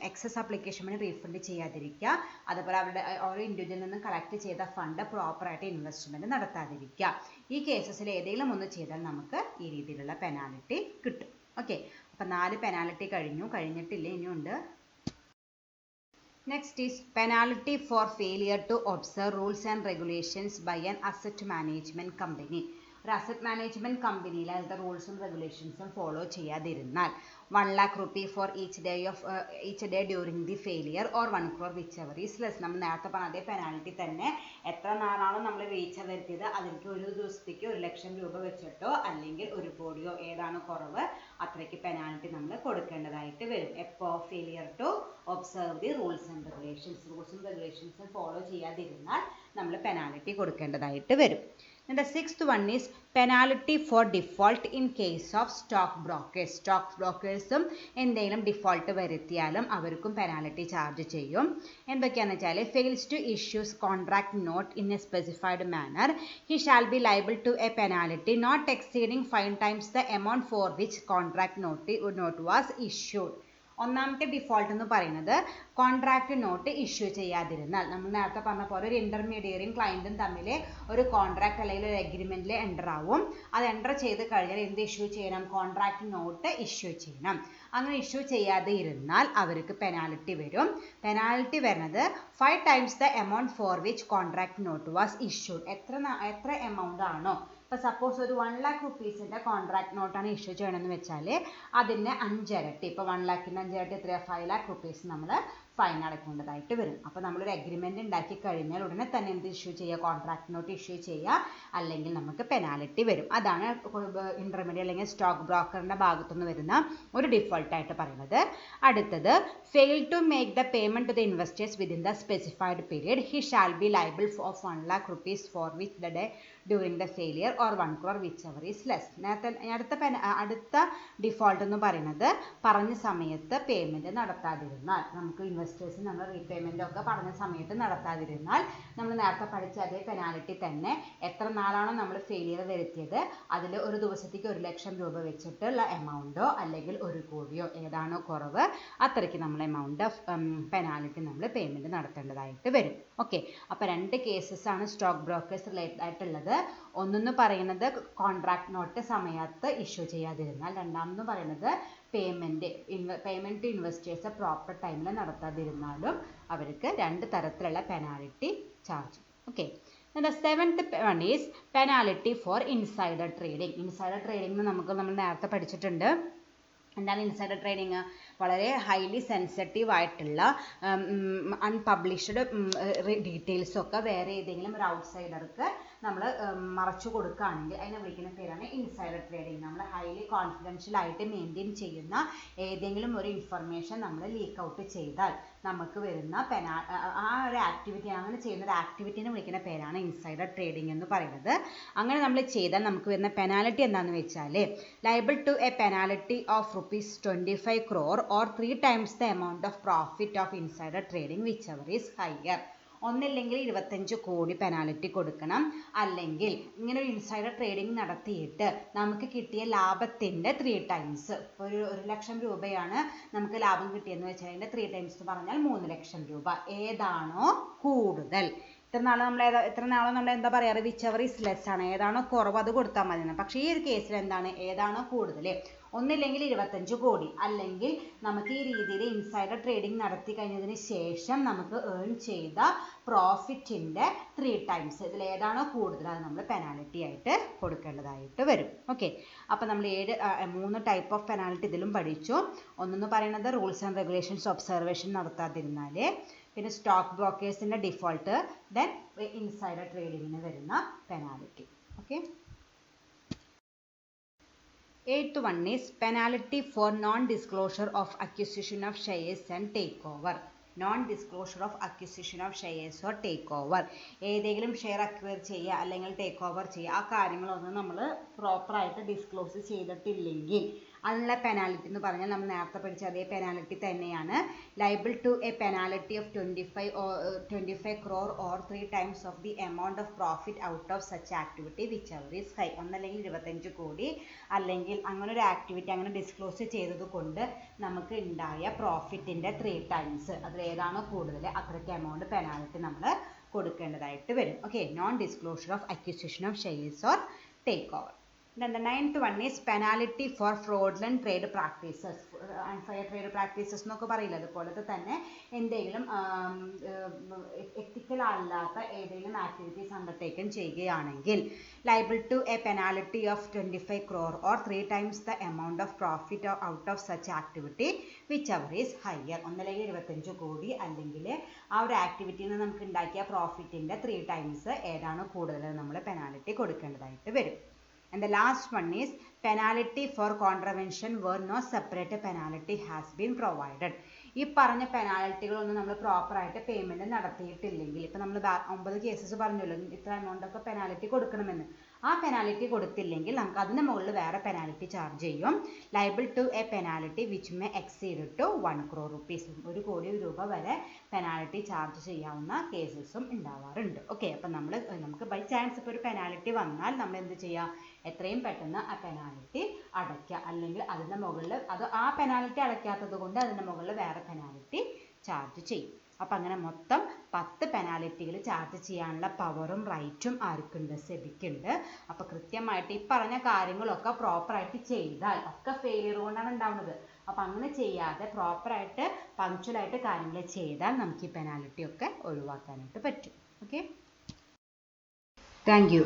എക്സസ് ആപ്ലിക്കേഷൻ മണി റീഫണ്ട് ചെയ്യാതിരിക്കുക, അതുപോലെ അവരുടെ ഓരോ ഇൻഡിവിജ്വലിൽ നിന്നും കളക്ട് ചെയ്ത ഫണ്ട് പ്രോപ്പറായിട്ട് ഇൻവെസ്റ്റ്മെൻറ്റ് നടത്താതിരിക്കുക. ഈ കേസസിൽ ഏതെങ്കിലും ഒന്ന് ചെയ്താൽ നമുക്ക് ഈ രീതിയിലുള്ള പെനാൽറ്റി കിട്ടും. ഓക്കെ, അപ്പോൾ 4 പെനാൽറ്റി കഴിഞ്ഞിട്ടില്ല, ഇനിയുണ്ട്. Next is penalty for failure to observe rules and regulations by an asset management company. ഒരു അസറ്റ് മാനേജ്മെൻറ്റ് കമ്പനിയിൽ അതിൻ്റെ റൂൾസും റെഗുലേഷൻസും follow ചെയ്യാതിരുന്നാൽ 1 lakh rupee for each day during the failure or 1 crore which ever is less. നമ്മൾ നേരത്തെ പറഞ്ഞ അതേ penalty തന്നെ. എത്ര നാളാണോ നമ്മൾ വീഴ്ച വരുത്തിയത് അതിലേക്ക് ഒരു ദിവസത്തേക്ക് 1 ലക്ഷം രൂപ വെച്ചിട്ടോ അല്ലെങ്കിൽ 1 കോടിയോ ഏതാണ് കുറവ് അത്രയ്ക്ക് പെനാൽറ്റി നമ്മൾ കൊടുക്കേണ്ടതായിട്ട് വരും. എപ്പോൾ failure to observe the rules and regulations. റൂൾസും റെഗുലേഷൻസും ഫോളോ ചെയ്യാതിരുന്നാൽ നമ്മൾ പെനാൽറ്റി കൊടുക്കേണ്ടതായിട്ട് വരും. And the 6th one is penalty for default in case of stock brokers. stock brokersഉം എന്തെങ്കിലും ഡിഫോൾട്ട് വരുത്തിയാലും അവർക്കും പെനാൽറ്റി ചാർജ് ചെയ്യും. എന്തൊക്കെയാണെന്ന് വെച്ചാൽ fails to issue contract note in a specified manner, he shall be liable to a penalty not exceeding 5 times the amount for which contract note was issued. ഒന്നാമത്തെ default എന്ന് പറയുന്നത് contract not issue ചെയ്യാതിരുന്നാൽ. നമ്മൾ നേരത്തെ പറഞ്ഞ പോലെ ഒരു ഇൻ്റർമീഡിയറിയും ക്ലയൻറ്റും തമ്മിൽ ഒരു കോൺട്രാക്ട് അല്ലെങ്കിൽ ഒരു എഗ്രിമെൻറ്റിൽ എൻ്റർ ആവും. അത് എൻ്റർ ചെയ്ത് കഴിഞ്ഞാൽ എന്ത് ഇഷ്യൂ ചെയ്യണം? കോൺട്രാക്ട് നോട്ട് ഇഷ്യൂ ചെയ്യണം. അങ്ങനെ ഇഷ്യൂ ചെയ്യാതെ ഇരുന്നാൽ അവർക്ക് പെനാൽറ്റി വരും. പെനാൽറ്റി വരുന്നത് 5 times the amount for which contract note was issued. എത്ര എമൗണ്ട് ആണോ, ഇപ്പോൾ സപ്പോസ് ഒരു 1 lakh rupeesൻ്റെ കോൺട്രാക്ട് നോട്ടാണ് ഇഷ്യൂ ചെയ്യണമെന്ന് വെച്ചാൽ അതിന് 5 ഇരട്ടി. ഇപ്പോൾ 1 lakhൻ്റെ 5 ഇരട്ടി എത്രയാണ്? 5 lakh rupees നമ്മൾ ഫൈൻ അടയ്ക്കേണ്ടതായിട്ട് വരും. അപ്പോൾ നമ്മളൊരു അഗ്രിമെൻറ്റ് ഉണ്ടാക്കി കഴിഞ്ഞാൽ ഉടനെ തന്നെ എന്ത് ഇഷ്യൂ ചെയ്യുക? കോൺട്രാക്ട് നോട്ട് ഇഷ്യൂ ചെയ്യുക, അല്ലെങ്കിൽ നമുക്ക് പെനാൽറ്റി വരും. അതാണ് ഇൻ്റർമീഡിയറ്റ് അല്ലെങ്കിൽ സ്റ്റോക്ക് ബ്രോക്കറിൻ്റെ ഭാഗത്തുനിന്ന് വരുന്ന ഒരു ഡിഫോൾട്ടായിട്ട് പറയുന്നത്. അടുത്തത് fail to make the payment to the investors within the specified period, he shall be liable of 1 lakh rupees for which the day during the failure or 1 crore whichever is less. അടുത്ത default എന്ന് പറയുന്നത് പറഞ്ഞ സമയത്ത് payment നടത്താതിരുന്നാൽ, നമുക്ക് ഇൻവെസ്റ്റേഴ്സിന് നമ്മൾ repayment ഒക്കെ പറഞ്ഞ സമയത്ത് നടത്താതിരുന്നാൽ നമ്മൾ നേരത്തെ പഠിച്ച അതേ പെനാൽറ്റി തന്നെ. എത്ര നാളാണോ നമ്മൾ ഫെയിലിയർ വരുത്തിയത് അതിൽ ഒരു ദിവസത്തേക്ക് 1 ലക്ഷം രൂപ വെച്ചിട്ടുള്ള എമൗണ്ടോ അല്ലെങ്കിൽ 1 കോടിയോ ഏതാണോ കുറവ് അത്രയ്ക്ക് നമ്മൾ എമൗണ്ട് ഓഫ് പെനാൽറ്റി നമ്മൾ പേയ്മെൻറ്റ് നടത്തേണ്ടതായിട്ട് വരും. ഓക്കെ, അപ്പോൾ 2 കേസസ് ആണ് സ്റ്റോക്ക് ബ്രോക്കേഴ്സ് റിലേറ്റഡ് ആയിട്ടുള്ളത്. ഒന്നെന്ന് പറയുന്നത് കോൺട്രാക്ട് നോട്ട് സമയത്ത് ഇഷ്യൂ ചെയ്യാതിരുന്നാൽ, രണ്ടാമെന്ന് പറയുന്നത് പേയ്മെൻറ്റ് ടു ഇൻവെസ്റ്റേഴ്സ് പ്രോപ്പർ ടൈമിൽ നടത്താതിരുന്നാലും അവർക്ക് 2 തരത്തിലുള്ള penalty charge. Okay, the 7th one is penalty for insider trading. Insider trading നമ്മൾ നേരത്തെ പഠിച്ചിട്ടുണ്ട്. എന്താണ് ഇൻസൈഡർ ട്രേഡിങ്? വളരെ ഹൈലി സെൻസിറ്റീവ് ആയിട്ടുള്ള അൺപബ്ലിഷ്ഡ് ഡീറ്റെയിൽസൊക്കെ വേറെ ഏതെങ്കിലും ഒരു ഔട്ട്സൈഡർക്ക് നമ്മൾ മറച്ചു കൊടുക്കുകയാണെങ്കിൽ അതിനെ വിളിക്കുന്ന പേരാണ് ഇൻസൈഡർ ട്രേഡിംഗ്. നമ്മൾ ഹൈലി കോൺഫിഡൻഷ്യൽ ആയിട്ട് മെയിൻറ്റെയിൻ ചെയ്യുന്ന ഏതെങ്കിലും ഒരു ഇൻഫർമേഷൻ നമ്മൾ ലീക്ക് ഔട്ട് ചെയ്താൽ നമുക്ക് വരുന്ന ആ ഒരു ആക്ടിവിറ്റി, അങ്ങനെ ചെയ്യുന്ന ഒരു ആക്ടിവിറ്റിനെ വിളിക്കുന്ന പേരാണ് ഇൻസൈഡർ ട്രേഡിംഗ് എന്ന് പറയുന്നത്. അങ്ങനെ നമ്മൾ ചെയ്താൽ നമുക്ക് വരുന്ന പെനാൽറ്റി എന്താണെന്ന് വെച്ചാൽ liable to a penalty of ₹25 crore or 3 times the amount of profit of insider trading whichever is higher. ഒന്നില്ലെങ്കിൽ 25 കോടി പെനാൽറ്റി കൊടുക്കണം, അല്ലെങ്കിൽ ഇങ്ങനെ ഒരു ഇൻസൈഡർ ട്രേഡിംഗ് നടത്തിയിട്ട് നമുക്ക് കിട്ടിയ ലാഭത്തിൻ്റെ 3 times. ഒരു 1,00,000 രൂപയാണ് നമുക്ക് ലാഭം കിട്ടിയെന്ന് വെച്ചാൽ അതിൻ്റെ 3 times എന്ന് പറഞ്ഞാൽ 3,00,000 രൂപ. ഏതാണോ കൂടുതൽ, ഇത്ര നാളെ നമ്മൾ എന്താ പറയാറ്, വിച്ചവർ ഇസ് ലെസ് ആണ്, ഏതാണോ കുറവ് അത് കൊടുത്താൽ മതി. പക്ഷേ ഈ ഒരു കേസിൽ എന്താണ്, ഏതാണോ കൂടുതൽ, ഒന്നില്ലെങ്കിൽ 25 കോടി, അല്ലെങ്കിൽ നമുക്ക് ഈ രീതിയിൽ ഇൻസൈഡർ ട്രേഡിംഗ് നടത്തി കഴിഞ്ഞതിന് ശേഷം നമുക്ക് ഏൺ ചെയ്ത പ്രോഫിറ്റിൻ്റെ 3 times, ഇതിൽ ഏതാണോ കൂടുതൽ അത് നമ്മൾ പെനാൽറ്റി ആയിട്ട് കൊടുക്കേണ്ടതായിട്ട് വരും. ഓക്കെ, അപ്പോൾ നമ്മൾ 3 ടൈപ്പ് ഓഫ് പെനാൽറ്റി ഇതിലും പഠിച്ചു. ഒന്നെന്ന് പറയുന്നത് റൂൾസ് ആൻഡ് റെഗുലേഷൻസ് ഒബ്സർവേഷൻ നടത്താതിരുന്നാൽ, പിന്നെ സ്റ്റോക്ക് ബ്രോക്കേഴ്സിൻ്റെ ഡിഫോൾട്ട്, ദെൻ ഇൻസൈഡർ ട്രേഡിങ്ങിന് വരുന്ന penalty. Okay, 8th one is penalty for non-disclosure of acquisition of shares and takeover. Non-disclosure of acquisition of shares or takeover. ഏതെങ്കിലും share acquire ചെയ്യുക അല്ലെങ്കിൽ take over ചെയ്യുക, ആ കാര്യങ്ങളൊന്നും നമ്മൾ പ്രോപ്പറായിട്ട് ഡിസ്ക്ലോസ് ചെയ്തിട്ടില്ലെങ്കിൽ അതിനുള്ള പെനാൽറ്റി എന്ന് പറഞ്ഞാൽ നമ്മൾ നേരത്തെ പഠിച്ച അതേ പെനാൽറ്റി തന്നെയാണ്. Liable to a penalty of 25 crore or 3 times of the amount of profit out of such activity whichever is high. ഒന്നല്ലെങ്കിൽ 25 കോടി, അല്ലെങ്കിൽ അങ്ങനെ ഒരു ആക്ടിവിറ്റി അങ്ങനെ ഡിസ്ക്ലോസ് ചെയ്തത് കൊണ്ട് നമുക്ക് ഉണ്ടായ പ്രോഫിറ്റിൻ്റെ 3 times, അതിൽ ഏതാണോ കൂടുതൽ അത്രയ്ക്ക് എമൗണ്ട് പെനാൽറ്റി നമ്മൾ കൊടുക്കേണ്ടതായിട്ട് വരും. Okay, non disclosure of acquisition of shares or take over. Then the 9th one is penalty for fraudulent trade practices. Unfair trade practices എന്നൊക്കെ പറയില്ല, അതുപോലത്തെ തന്നെ എന്തെങ്കിലും എത്തിക്കൽ അല്ലാത്ത ഏതെങ്കിലും ആക്ടിവിറ്റീസ് അണ്ടർടേക്കൻ ചെയ്യുകയാണെങ്കിൽ liable to a penalty of 25 crore or 3 times the amount of profit out of such activity whichever is higher. ഒന്നല്ലെങ്കിൽ 25 കോടി, അല്ലെങ്കിൽ ആ ഒരു ആക്ടിവിറ്റിയിൽ നിന്ന് നമുക്ക് ഉണ്ടാക്കിയ പ്രോഫിറ്റിൻ്റെ 3 times ഏതാണോ കൂടുതൽ നമ്മൾ പെനാൽറ്റി കൊടുക്കേണ്ടതായിട്ട് വരും. And the last one is penalty for contravention where no separate penalty has been provided. ഈ പറഞ്ഞ പെനാൽറ്റികളൊന്നും നമ്മൾ പ്രോപ്പറായിട്ട് പേയ്മെൻറ്റ് നടത്തിയിട്ടില്ലെങ്കിൽ, ഇപ്പോൾ നമ്മൾ 9 കേസസ് പറഞ്ഞല്ലോ ഇത്ര എമൗണ്ട് ഒക്കെ പെനാൽറ്റി കൊടുക്കണമെന്ന്, ആ പെനാൽറ്റി കൊടുത്തില്ലെങ്കിൽ നമുക്ക് അതിന് മുകളിൽ വേറെ പെനാൽറ്റി ചാർജ് ചെയ്യും. Liable to a penalty which may exceed to 1 crore rupees. 1 കോടി രൂപ വരെ പെനാൽറ്റി ചാർജ് ചെയ്യാവുന്ന കേസസും ഉണ്ടാവാറുണ്ട്. ഓക്കെ, അപ്പം നമുക്ക് ബൈ ചാൻസ് ഇപ്പോൾ ഒരു പെനാൽറ്റി വന്നാൽ നമ്മൾ എന്ത് ചെയ്യുക, എത്രയും പെട്ടെന്ന് ആ പെനാൽറ്റി അടയ്ക്കുക, അല്ലെങ്കിൽ അതിൻ്റെ മുകളിൽ ആ പെനാൽറ്റി അടയ്ക്കാത്തത് കൊണ്ട് അതിൻ്റെ മുകളിൽ വേറെ പെനാൽറ്റി ചാർജ് ചെയ്യും. അപ്പം അങ്ങനെ മൊത്തം 10 പെനാൽറ്റികൾ ചാർജ് ചെയ്യാനുള്ള പവറും റൈറ്റും ആർക്കുണ്ട്, സെബിക്കുണ്ട്. അപ്പോൾ കൃത്യമായിട്ട് ഈ പറഞ്ഞ കാര്യങ്ങളൊക്കെ പ്രോപ്പറായിട്ട് ചെയ്താൽ, ഒക്കെ ഫെയിലിയർ കൊണ്ടാണ് ഉണ്ടാവുന്നത്, അപ്പം അങ്ങനെ ചെയ്യാതെ പ്രോപ്പറായിട്ട് പങ്ക്ച്വലായിട്ട് കാര്യങ്ങൾ ചെയ്താൽ നമുക്ക് ഈ പെനാൽറ്റി ഒക്കെ ഒഴിവാക്കാനായിട്ട് പറ്റും. Okay, thank you.